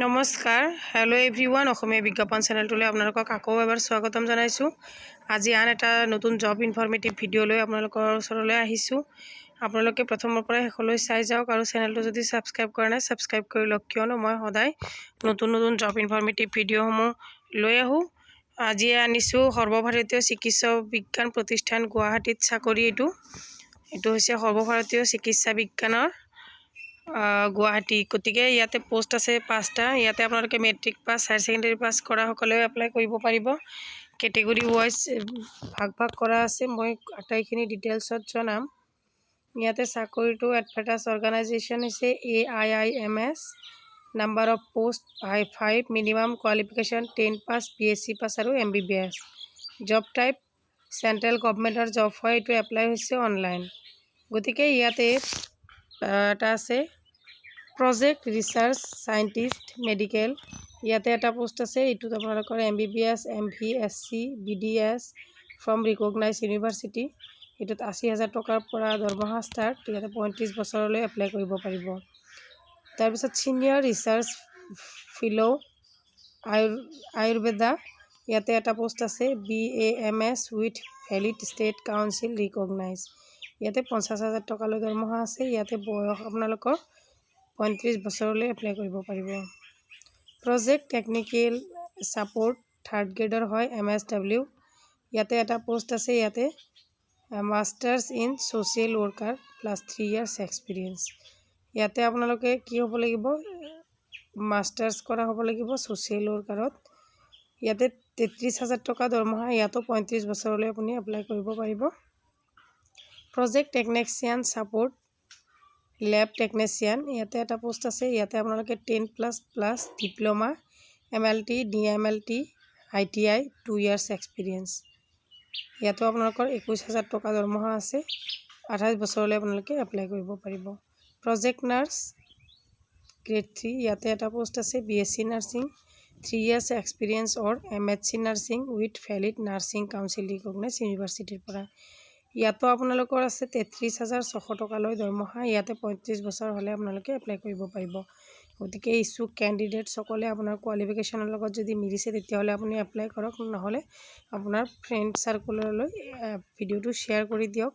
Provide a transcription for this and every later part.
নমস্কাৰ hello' everyone অসমীয়া বিজ্ঞাপন চেনেলটোলৈ আপোনালোকক আকৌ এবাৰ স্বাগতম জনাইছোঁ। আজি আন এটা নতুন জব ইনফৰ্মেটিভ ভিডিঅ' লৈ আপোনালোকৰ ওচৰলৈ আহিছোঁ। আপোনালোকে প্ৰথমৰ পৰা শেষলৈ চাই যাওক আৰু চেনেলটো যদি ছাবস্ক্ৰাইব কৰা নাই ছাবস্ক্ৰাইব কৰি লওক, কিয়নো মই সদায় নতুন নতুন জব ইনফৰ্মেটিভ ভিডিঅ'সমূহ লৈ আহোঁ। আজি আনিছোঁ সৰ্বভাৰতীয় চিকিৎসা বিজ্ঞান প্ৰতিষ্ঠান গুৱাহাটীত চাকৰি। এইটো হৈছে সৰ্বভাৰতীয় চিকিৎসা বিজ্ঞানৰ গুৱাহাটী। গতিকে ইয়াতে পোষ্ট আছে 5টা। ইয়াতে আপোনালোকে matric pass, higher secondary pass কৰা সকলেও এপ্লাই কৰিব পাৰিব। কেটেগৰী ৱাইজ ভাগ কৰা আছে। মই আটাইখিনি ডিটেইলছত জনাম। ইয়াতে চাকৰিটো এডভাৰ্টাইজ অৰ্গেনাইজেশ্যন হৈছে AIIMS। Number of post 5, minimum qualification 10 pass, BSc pass আৰু MBBS। জব টাইপ চেণ্ট্ৰেল গভৰ্ণমেণ্টৰ জব হয়। এইটো এপ্লাই হৈছে অনলাইন। গতিকে ইয়াতে এটা আছে প্ৰজেক্ট ৰিচাৰ্চ চাইণ্টিষ্ট মেডিকেল। ইয়াতে এটা পোষ্ট আছে। এইটোত আপোনালোকৰ MBBS, MV, SC, BDS from recognise university. এইটোত 80,000 টকাৰ পৰা দৰমহা ষ্টাৰ্ট। ইয়াতে 35 বছৰলৈ এপ্লাই কৰিব পাৰিব। তাৰপিছত ছিনিয়ৰ ৰিচাৰ্চ ফেল' আয়ুৰ্বেদা। ইয়াতে এটা পোষ্ট আছে BAMS with valid state council recognise. ইয়াতে 50,000 টকালৈ দৰমহা আছে। ইয়াতে বয়স আপোনালোকৰ 35 বছৰলৈ এপ্লাই কৰিব পাৰিব। প্ৰজেক্ট টেকনিকেল ছাপৰ্ট 3rd গ্ৰেডৰ হয়, MSW। ইয়াতে এটা পোষ্ট আছে। ইয়াতে masters in social worker plus 3 years experience. ইয়াতে আপোনালোকে কি হ'ব লাগিব, মাষ্টাৰ্ছ কৰা হ'ব লাগিব ছ'চিয়েল ৱৰ্কাৰত। ইয়াতে 33,000 টকা দৰমহা। ইয়াতো 35 বছৰলৈ আপুনি এপ্লাই কৰিব পাৰিব। Project technician support lab technician. ইয়াতে এটা পোষ্ট আছে। ইয়াতে আপোনালোকে 10+ diploma, MLT, DMLT, ITI 2 years experience. ইয়াতো আপোনালোকৰ 21,000 টকা দৰমহা আছে। 28 বছৰলৈ আপোনালোকে এপ্লাই কৰিব পাৰিব। Project nurse grade 3। ইয়াতে এটা পোষ্ট আছে BSc nursing 3 years experience or MHC nursing with valid nursing council recognize ইউনিভাৰ্চিটিৰ পৰা। ইয়াতো আপোনালোকৰ আছে 33,600 টকালৈ দৰমহা। ইয়াতে 35 বছৰ হ'লে আপোনালোকে এপ্লাই কৰিব পাৰিব। গতিকে ইচ্ছুক কেণ্ডিডেটসকলে আপোনাৰ কোৱালিফিকেশ্যনৰ লগত যদি মিলিছে তেতিয়াহ'লে আপুনি এপ্লাই কৰক, নহ'লে আপোনাৰ ফ্ৰেণ্ড চাৰ্কুললৈ ভিডিঅ'টো শ্বেয়াৰ কৰি দিয়ক।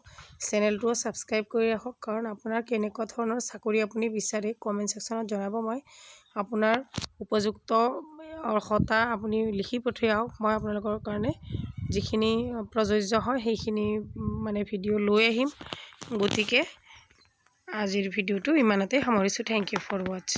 চেনেলটোও ছাবস্ক্ৰাইব কৰি ৰাখক, কাৰণ আপোনাৰ কেনেকুৱা ধৰণৰ চাকৰি আপুনি বিচাৰে কমেণ্ট ছেকশ্যনত জনাব। মই আপোনাৰ উপযুক্ত অৰ্হতা আপুনি লিখি পঠিয়াওক। মই আপোনালোকৰ কাৰণে যিখিনি প্ৰযোজ্য হয় সেইখিনি ভিডিঅ' লৈ আহিম। গতিকে আজিৰ ভিডিঅ'টো ইমানতে সামৰিছোঁ। Thank you for ৱাটছ।